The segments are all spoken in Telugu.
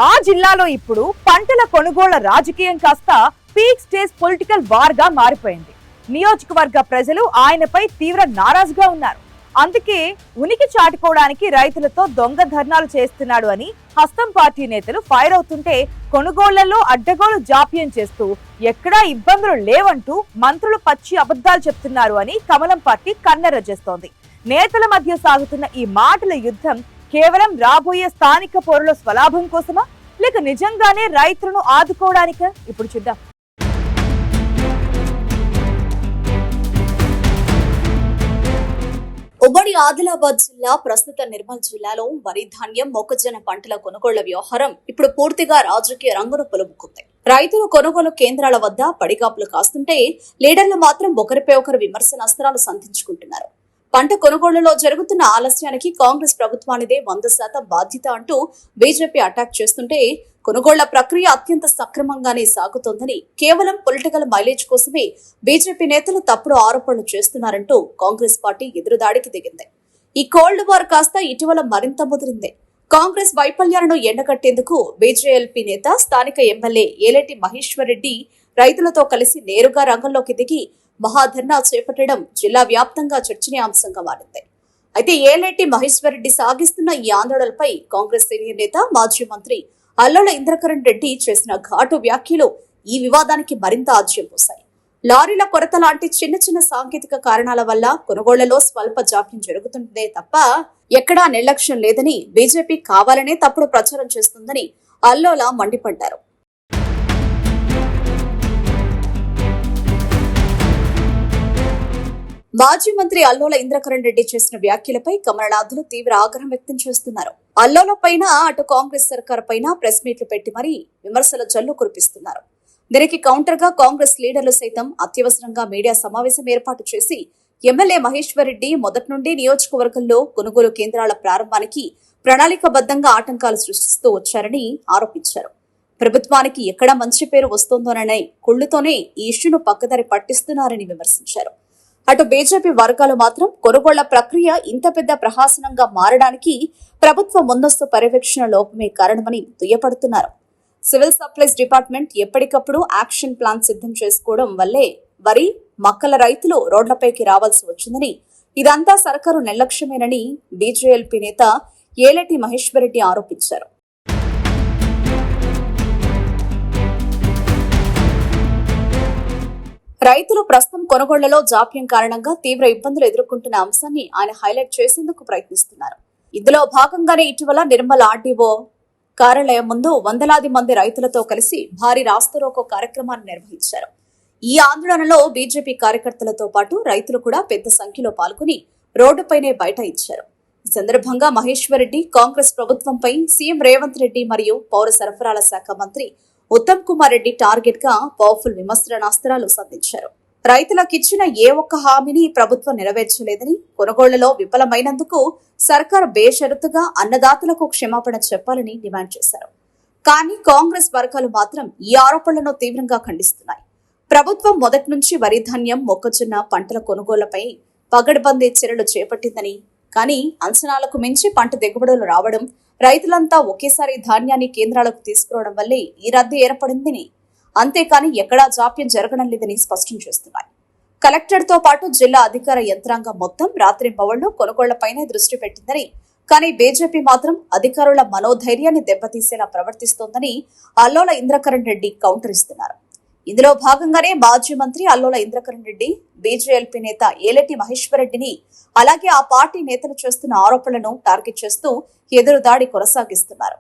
ఆ జిల్లాలో ఇప్పుడు పంటల కొనుగోళ్ల రాజకీయం కాస్త పీక్ స్టేజ్ పొలిటికల్ వార్ గా మారిపోయింది. నియోజకవర్గ ప్రజలు ఆయనపై తీవ్ర నారాజుగా ఉన్నారు. అందుకే ఉనికి చాటుకోవడానికి రైతులతో దొంగ ధర్నాలు చేస్తున్నాడు అని హస్తం పార్టీ నేతలు ఫైర్ అవుతుంటే, కొనుగోళ్లలో అడ్డగోలు జాప్యం చేస్తూ ఎక్కడా ఇబ్బందులు లేవంటూ మంత్రులు పచ్చి అబద్ధాలు చెప్తున్నారు అని కమలం పార్టీ కన్నెర్ర చేస్తోంది. నేతల మధ్య సాగుతున్న ఈ మాటల యుద్ధం కేవలం రాబోయే స్థానిక పౌరుల స్వలాభం కోసమా, లేక నిజంగానే రైతులను ఆదుకోవడానికా? ఇప్పుడు చూద్దాం. ఉమ్మడి ఆదిలాబాద్ జిల్లా, ప్రస్తుత నిర్మల్ జిల్లాలో వరి, ధాన్యం, మొక్కజొన్న పంటల కొనుగోళ్ల వ్యవహారం ఇప్పుడు పూర్తిగా రాజకీయ రంగును పులుముకుంది. రైతులు కొనుగోలు కేంద్రాల వద్ద పడిగాపులు కాస్తుంటే, లీడర్లు మాత్రం ఒకరిపై ఒకరు విమర్శనాస్త్రాలు సంధించుకుంటున్నారు. పంట కొనుగోళ్లలో జరుగుతున్న ఆలస్యానికి కాంగ్రెస్ ప్రభుత్వానిదే 100% బాధ్యత అంటూ బీజేపీ అటాక్ చేస్తుంటే, కొనుగోళ్ల ప్రక్రియ అత్యంత సక్రమంగానే సాగుతోందని, కేవలం పొలిటికల్ మైలేజ్ కోసమే బీజేపీ నేతలు తప్పుడు ఆరోపణలు చేస్తున్నారంటూ కాంగ్రెస్ పార్టీ ఎదురుదాడికి దిగింది. ఈ కోల్డ్ వార్ కాస్త ఇటీవల మరింత ముదిరింది. కాంగ్రెస్ వైఫల్యాలను ఎండగట్టేందుకు బీజేఎల్పీ నేత, స్థానిక ఎమ్మెల్యే ఏలేటి మహేశ్వర్ రెడ్డి రైతులతో కలిసి నేరుగా రంగంలోకి దిగి మహాధర్నా చేపట్టడం జిల్లా వ్యాప్తంగా చర్చనీయాంశంగా మారింది. అయితే ఏలేటి మహేశ్వర్ రెడ్డి సాగిస్తున్న ఈ ఆందోళనలపై కాంగ్రెస్ సీనియర్ నేత, మాజీ మంత్రి అల్లోల ఇంద్రకరణ్ రెడ్డి చేసిన ఘాటు వ్యాఖ్యలు ఈ వివాదానికి మరింత ఆజ్యం పోశాయి. లారీల కొరత లాంటి చిన్న చిన్న సాంకేతిక కారణాల వల్ల కొనుగోళ్లలో స్వల్ప జాప్యం జరుగుతుందే తప్ప ఎక్కడా నిర్లక్ష్యం లేదని, బీజేపీ కావాలనే తప్పుడు ప్రచారం చేస్తుందని అల్లోల మండిపడ్డారు. మాజీ మంత్రి అల్లోల ఇంద్రకరణ్ రెడ్డి చేసిన వ్యాఖ్యలపై కమలనాథులు తీవ్ర ఆగ్రహం వ్యక్తం చేస్తున్నారు. అల్లోల పైన, అటు కాంగ్రెస్ సర్కారు పైన ప్రెస్ మీట్లు పెట్టి మరీ విమర్శల జల్లు కురిపిస్తున్నారు. దీనికి కౌంటర్ గా కాంగ్రెస్ లీడర్లు సైతం అత్యవసరంగా మీడియా సమావేశం ఏర్పాటు చేసి, ఎమ్మెల్యే మహేశ్వర్ రెడ్డి మొదటి నుండి నియోజకవర్గంలో కొనుగోలు కేంద్రాల ప్రారంభానికి ప్రణాళికబద్ధంగా ఆటంకాలు సృష్టిస్తూ వచ్చారని ఆరోపించారు. ప్రభుత్వానికి ఎక్కడ మంచి పేరు వస్తోందోననే కుళ్లుతోనే ఈ ఇష్యూను పక్కదారి పట్టిస్తున్నారని విమర్శించారు. అటు బీజేపీ వర్గాలు మాత్రం కొనుగోళ్ల ప్రక్రియ ఇంత పెద్ద ప్రహాసనంగా మారడానికి ప్రభుత్వ ముందస్తు పర్యవేక్షణ లోపమే కారణమని దుయ్యపడుతున్నారు. సివిల్ సప్లైస్ డిపార్ట్మెంట్ ఎప్పటికప్పుడు యాక్షన్ ప్లాన్ సిద్ధం చేసుకోవడం వల్లే వరి, మక్కల రైతులు రోడ్లపైకి రావాల్సి వచ్చిందని, ఇదంతా సర్కారు నిర్లక్ష్యమేనని బీజేఎల్పీ నేత ఏలేటి మహేశ్వర్ రెడ్డి ఆరోపించారు. రైతులు ప్రస్తుతం కొనుగోళ్లలో జాప్యం కారణంగా తీవ్ర ఇబ్బందులు ఎదుర్కొంటున్న అంశాన్ని ఆయన హైలైట్ చేసేందుకు ప్రయత్నిస్తున్నారు. ఇందులో భాగంగానే ఇటీవల నిర్మల్ ఆర్డీఓ కార్యాలయం ముందు వందలాది మంది రైతులతో కలిసి భారీ రాస్తారోకో కార్యక్రమాన్ని నిర్వహించారు. ఈ ఆందోళనలో బీజేపీ కార్యకర్తలతో పాటు రైతులు కూడా పెద్ద సంఖ్యలో పాల్గొని రోడ్డుపైనే బైఠాయించారు. ఈ సందర్భంగా మహేశ్వర్ రెడ్డి కాంగ్రెస్ ప్రభుత్వంపై సీఎం రేవంత్ రెడ్డి మరియు పౌర సరఫరాల శాఖ మంత్రి ఉత్తమ్ కుమార్ రెడ్డి టార్గెట్ గా పవర్ఫుల్ విమర్శనాస్త్రాలు సంధించారు. రైతులకిచ్చిన ఏ ఒక్క హామీని ప్రభుత్వం నెరవేర్చలేదని, కొనుగోళ్లలో విఫలమైనందుకు సర్కార్ బేషరతుగా అన్నదాతలకు క్షమాపణ చెప్పాలని డిమాండ్ చేశారు. కానీ కాంగ్రెస్ వర్గాలు మాత్రం ఈ ఆరోపణలను తీవ్రంగా ఖండిస్తున్నాయి. ప్రభుత్వం మొదటి నుంచి వరి, ధాన్యం, మొక్కజొన్న పంటల కొనుగోళ్లపై పగడ్బందీ చర్యలు చేపట్టిందని, కానీ అంచనాలకు మించి పంట దిగుబడులు రావడం, రైతులంతా ఒకేసారి ధాన్యాన్ని కేంద్రాలకు తీసుకురావడం వల్లే ఈ రద్దీ ఏర్పడిందని, అంతేకాని ఎక్కడా జాప్యం జరగడం లేదని స్పష్టం చేస్తున్నాయి. కలెక్టర్తో పాటు జిల్లా అధికార యంత్రాంగం మొత్తం రాత్రింబవళ్లు కొనుగోళ్లపైనే దృష్టి పెట్టిందని, కానీ బీజేపీ మాత్రం అధికారుల మనోధైర్యాన్ని దెబ్బతీసేలా ప్రవర్తిస్తోందని అల్లోల ఇంద్రకరణ్ రెడ్డి కౌంటర్ ఇస్తున్నారు. ఇందులో భాగంగానే మాజీ మంత్రి అల్లోల ఇంద్రకరణ్ రెడ్డి బీజేఎల్పీ నేత ఏలేటి మహేశ్వర్ రెడ్డిని, అలాగే ఆ పార్టీ నేతలు చేస్తున్న ఆరోపణలను టార్గెట్ చేస్తూ ఎదురుదాడి కొనసాగిస్తున్నారు.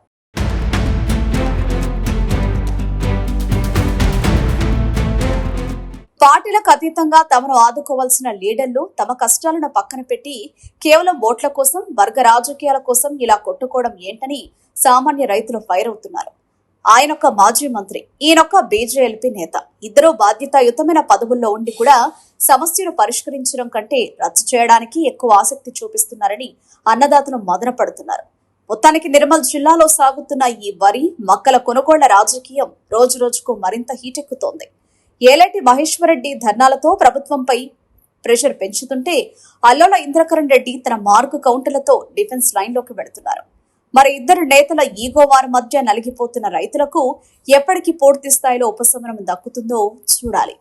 పార్టీలకు అతీతంగా తమను ఆదుకోవాల్సిన లీడర్లు తమ కష్టాలను పక్కన పెట్టి కేవలం ఓట్ల కోసం, వర్గ రాజకీయాల కోసం ఇలా కొట్టుకోవడం ఏంటని సామాన్య రైతులు ఫైర్ అవుతున్నారు. ఆయనొక్క మాజీ మంత్రి, ఈయనొక్క బీజేఎల్పీ నేత, ఇద్దరూ బాధ్యతాయుతమైన పదవుల్లో ఉండి కూడా సమస్యను పరిష్కరించడం కంటే రద్దు చేయడానికి ఎక్కువ ఆసక్తి చూపిస్తున్నారని అన్నదాతలు మదన పడుతున్నారు. మొత్తానికి నిర్మల్ జిల్లాలో సాగుతున్న ఈ వరి, మక్కల కొనుగోళ్ల రాజకీయం రోజు రోజుకు మరింత హీటెక్కుతోంది. ఏలేటి మహేశ్వర్ రెడ్డి ధర్నాలతో ప్రభుత్వంపై ప్రెషర్ పెంచుతుంటే, అల్లోల ఇంద్రకరణ్ రెడ్డి తన మార్కు కౌంటర్లతో డిఫెన్స్ లైన్లోకి వెళుతున్నారు. మరి ఇద్దరు నేతల ఈగో వారి మధ్య నలిగిపోతున్న రైతులకు ఎప్పటికి పూర్తి స్థాయిలో ఉపశమనం దక్కుతుందో చూడాలి.